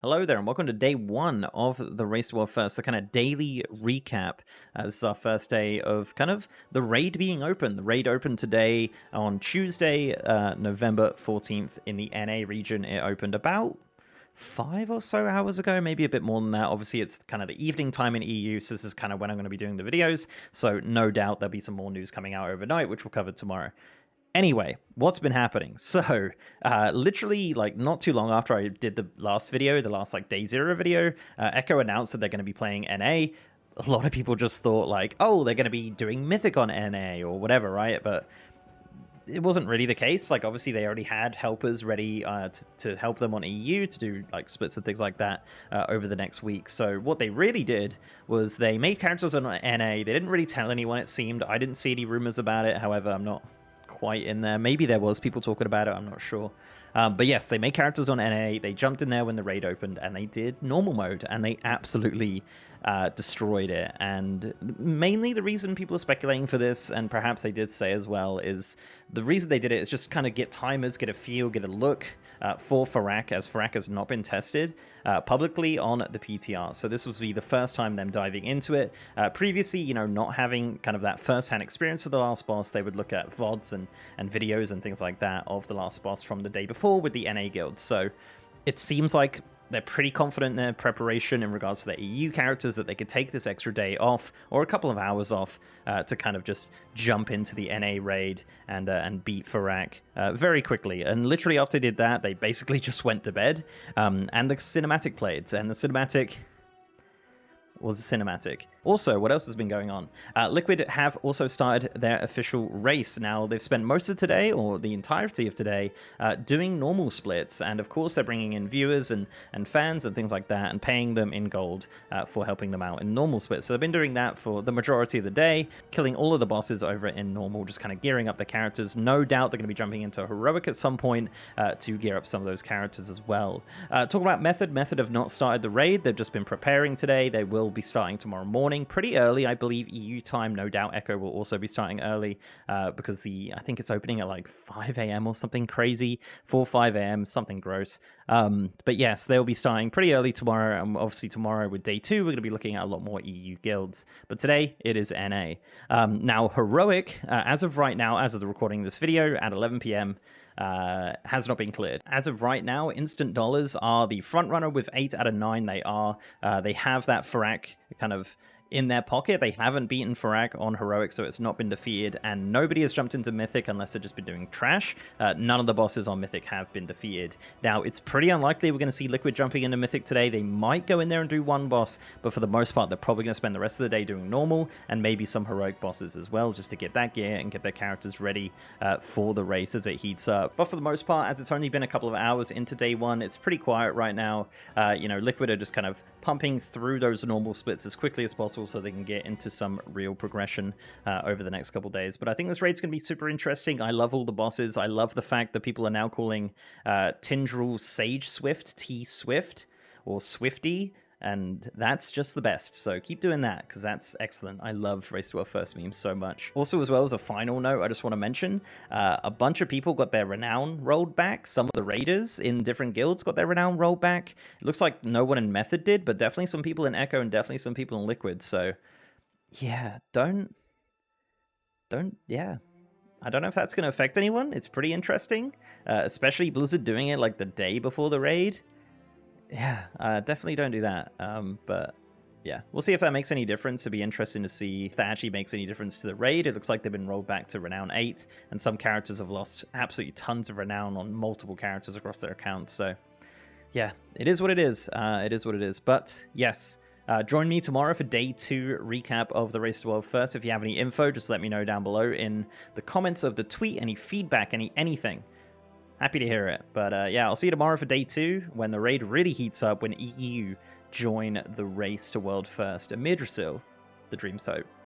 Hello there, and welcome to day one of the Race to World First, the kind of daily recap. This is our first day of kind of the raid being open. The raid opened today on Tuesday, November 14th in the NA region. It opened about 5 or so hours ago, maybe a bit more than that. Obviously, it's kind of the evening time in EU, so this is kind of when I'm going to be doing the videos. So no doubt there'll be some more news coming out overnight, which we'll cover tomorrow. Anyway, what's been happening? So, literally, like, not too long after I did the last video, the last, like, day zero video, Echo announced that they're going to be playing NA. A lot of people just thought, like, oh, they're going to be doing Mythic on NA or whatever, right? But it wasn't really the case. Like, obviously, they already had helpers ready to help them on EU to do, like, splits and things like that over the next week. So what they really did was they made characters on NA. They didn't really tell anyone, it seemed. I didn't see any rumors about it. However, I'm not quite in there. Maybe there was people talking about it, I'm not sure. But yes, they made characters on NA, they jumped in there when the raid opened, and they did normal mode, and they absolutely destroyed it. And mainly the reason people are speculating for this, and perhaps they did say as well, is the reason they did it is just kind of get timers, get a feel, get a look for Farak, as Farak has not been tested publicly on the PTR. So this would be the first time them diving into it. Previously, you know, not having kind of that first-hand experience of the last boss, they would look at VODs and videos and things like that of the last boss from the day before with the NA guilds. So it seems like they're pretty confident in their preparation in regards to their EU characters, that they could take this extra day off or a couple of hours off to kind of just jump into the NA raid and beat Farak very quickly. And literally after they did that, they basically just went to bed. And the cinematic played, and the cinematic was a cinematic. Also, what else has been going on? Liquid have also started their official race. Now, they've spent most of today, or the entirety of today, doing normal splits. And of course, they're bringing in viewers and fans and things like that, and paying them in gold for helping them out in normal splits. So they've been doing that for the majority of the day, killing all of the bosses over in normal, just kind of gearing up the characters. No doubt they're going to be jumping into heroic at some point to gear up some of those characters as well. Talk about Method. Method have not started the raid. They've just been preparing today. They will be starting tomorrow morning. Pretty early, I believe, EU time. No doubt Echo will also be starting early because I think it's opening at like 5 a.m. or something crazy, 5 a.m., something gross. But yes, they'll be starting pretty early tomorrow, and obviously tomorrow with day 2, we're going to be looking at a lot more EU guilds. But today, it is NA. Now, Heroic, as of right now, as of the recording of this video, at 11 p.m., has not been cleared. As of right now, Instant Dollars are the front runner with 8 out of 9. They have that Farak kind of in their pocket. They haven't beaten Farak on Heroic, so it's not been defeated, and nobody has jumped into Mythic unless they've just been doing trash. None of the bosses on Mythic have been defeated. Now, it's pretty unlikely we're going to see Liquid jumping into Mythic today. They might go in there and do one boss, but for the most part, they're probably going to spend the rest of the day doing normal, and maybe some Heroic bosses as well, just to get that gear and get their characters ready for the race as it heats up. But for the most part, as it's only been a couple of hours into day 1, it's pretty quiet right now. You know, Liquid are just kind of pumping through those normal splits as quickly as possible so they can get into some real progression over the next couple days. But I think this raid's going to be super interesting. I love all the bosses. I love the fact that people are now calling Tindril Sage Swift T-Swift or Swifty, and that's just the best. So keep doing that, because that's excellent. I love Race to Our First memes so much. Also, as well as a final note, I just want to mention a bunch of people got their renown rolled back. Some of the raiders in different guilds got their renown rolled back. It looks like no one in Method did, but definitely some people in Echo and definitely some people in Liquid. So yeah, yeah. I don't know if that's going to affect anyone. It's pretty interesting, especially Blizzard doing it like the day before the raid. Yeah, definitely don't do that. But yeah, we'll see if that makes any difference. It'd be interesting to see if that actually makes any difference to the raid. It looks like they've been rolled back to Renown 8, and some characters have lost absolutely tons of Renown on multiple characters across their accounts. So yeah, it is what it is. It is what it is. But yes, join me tomorrow for day 2 recap of the Race to World First. If you have any info, just let me know down below in the comments of the tweet. Any feedback, anything. Happy to hear it. But yeah, I'll see you tomorrow for day 2 when the raid really heats up, when EU join the Race to World First. Amirdrassil, the Dream's Hope.